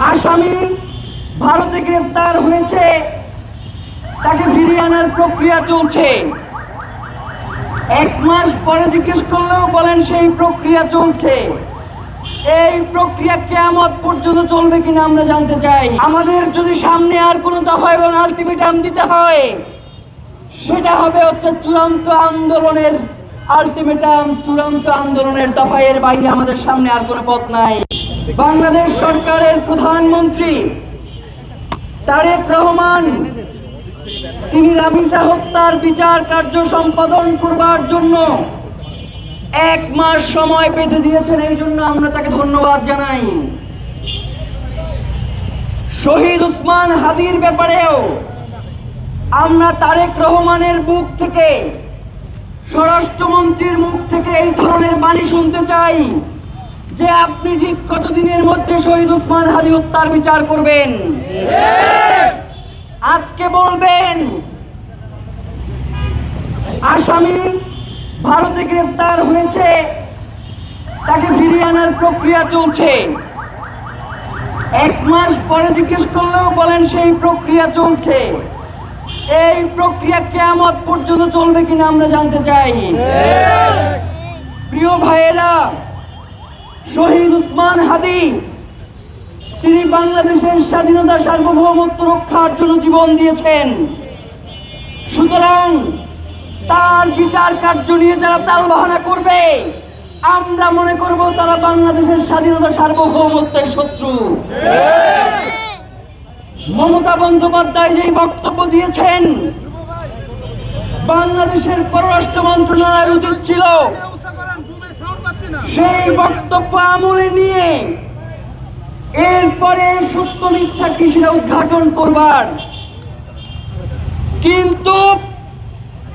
আসামি ভারতে গ্রেফতার হয়েছে, তাকে ফিরিয়ে আনার প্রক্রিয়া চলছে। 1 মাস পরে জিজ্ঞেস করলেও বলেন সেই প্রক্রিয়া চলছে। এই প্রক্রিয়া কিয়ামত পর্যন্ত চলবে কিনা আমরা জানতে চাই। আমাদের যদি সামনে আর কোনো দফা এবং আলটিমেটাম দিতে হয়, সেটা হবে চূড়ান্ত আন্দোলনের আলটিমেটাম, চূড়ান্ত আন্দোলনের দফা। এর বাইরে আমাদের সামনে আর কোনো পথ নাই। বাংলাদেশ সরকারের প্রধানমন্ত্রী তারেক রহমান তিনি রামিসা হত্যার বিচার কার্য সম্পাদন করবার জন্য 1 মাস সময় বেঁধে দিয়েছেন। এই জন্য আমরা তাকে ধন্যবাদ জানাই। শহীদ ওসমান হাদির ব্যাপারেও আমরা তারেক রহমানের মুখ থেকে, স্বরাষ্ট্রমন্ত্রীর মুখ থেকে এই ধরনের বাণী শুনতে চাই যে আপনি ঠিক কতদিনের মধ্যে শহীদ ওসমান হাদি হত্যার বিচার করবেন। আজকে বলবেন আসামি ভারতে গ্রেফতার হয়েছে, তাকে ফিরিয়ে আনার প্রক্রিয়া চলছে। 1 মাস পরে জিজ্ঞেস করলেও বলেন সেই প্রক্রিয়া চলছে। এই প্রক্রিয়া কিয়ামত পর্যন্ত চলবে কিনা আমরা জানতে চাই। প্রিয় ভাইয়েরা, শহীদ ওসমান হাদি তিনি বাংলাদেশের স্বাধীনতা সার্বভৌমত্ব রক্ষার জন্য জীবন দিয়েছেন। সুতরাং তার বিচার কার্য নিয়ে যারা তালবাহানা করবে, আমরা মনে করব তারা বাংলাদেশের স্বাধীনতা সার্বভৌমত্বের শত্রু। মমতা বন্দ্যোপাধ্যায় যেই বক্তব্য দিয়েছেন, বাংলাদেশের পররাষ্ট্র মন্ত্রণালয়ের উচিত ছিল সেই বক্তব্য আমলে নিয়ে এরপরে সত্য মিথ্যা কি সেটা উদ্ঘাটন করবার। কিন্তু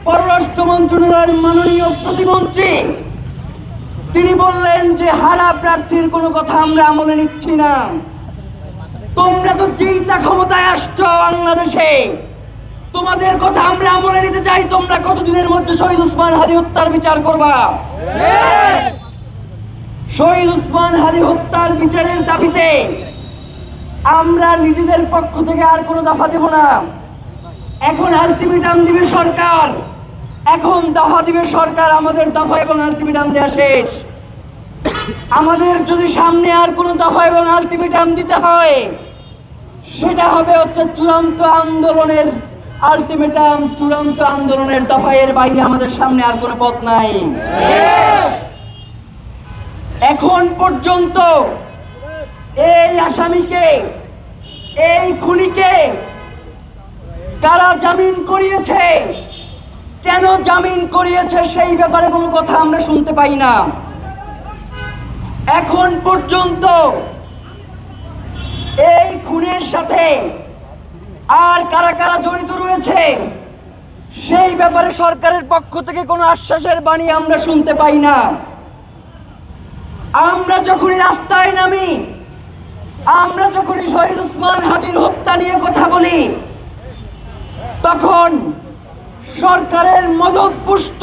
পররাষ্ট্র মন্ত্রণালয়ের মাননীয় প্রতিমন্ত্রী তিনি বললেন যে হারা প্রার্থীর কোনো কথা আমরা আমলে নিচ্ছি না। তোমরা তো যেইটা ক্ষমতায় আসছো বাংলাদেশে, তোমাদের কথা আমরা আমলে নিতে চাই। তোমরা কতদিনের মধ্যে শহীদ ওসমান হাদি হত্যার বিচার করবা? শহীদ ওসমান হাদি হত্যার বিচারের দাবিতে আমরা নিজেদের পক্ষ থেকে আর কোনো দফা দেব না। এখন আলটিমেটাম দিবে সরকার, এখন দফা দিবে সরকার। আমাদের দফা এবং আলটিমেটাম দেওয়া শেষ। আমাদের যদি সামনে আর কোনো দফা এবং আলটিমেটাম দিতে হয়, সেটা হবে চূড়ান্ত আন্দোলনের আলটিমেটাম, চূড়ান্ত আন্দোলনের দফা। এর বাইরে আমাদের সামনে আর কোনো পথ নাই। এখন পর্যন্ত এই আসামিকে, এই খুনিকে কারা জামিন করিয়েছে, কেন জামিন করিয়েছে, সেই ব্যাপারে কোনো কথা আমরা শুনতে পাই না। এখন পর্যন্ত এই খুনের সাথে আর কারা কারা জড়িত রয়েছে সেই ব্যাপারে সরকারের পক্ষ থেকে কোনো আশ্বাসের বাণী আমরা শুনতে পাই না। আমরা যখনই রাস্তায় নামি, আমরা যখনই শহীদ ওসমান হাদির হত্যা নিয়ে কথা বলি, তখন সরকারের মদতপুষ্ট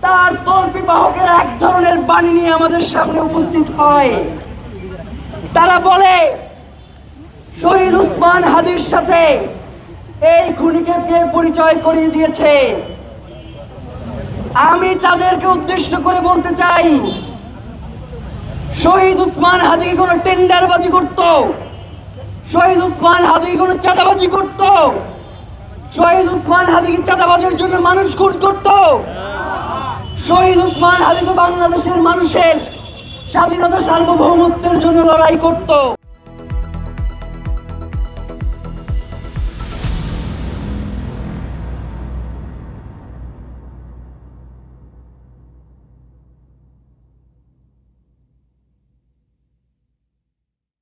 তার তল্পি বাহকেরা এক ধরনের বাণী নিয়ে আমাদের সামনে উপস্থিত হয়। তারা বলে শহীদ ওসমান হাদির সাথে এই খুনিকে কে পরিচয় করিয়ে দিয়েছে। আমি তাদেরকে উদ্দেশ্য করে বলতে চাই, শহীদ ওসমান হাদি কোনো টেন্ডারবাজি করত? শহীদ ওসমান হাদি কোনো চাঁদাবাজি করত? শহীদ ওসমান হাদি কি চাঁদাবাজির জন্য মানুষ খুন করত? শহীদ ওসমান হাদি তো বাংলাদেশের মানুষের স্বাধীনতা সার্বভৌমত্বের জন্য লড়াই করত।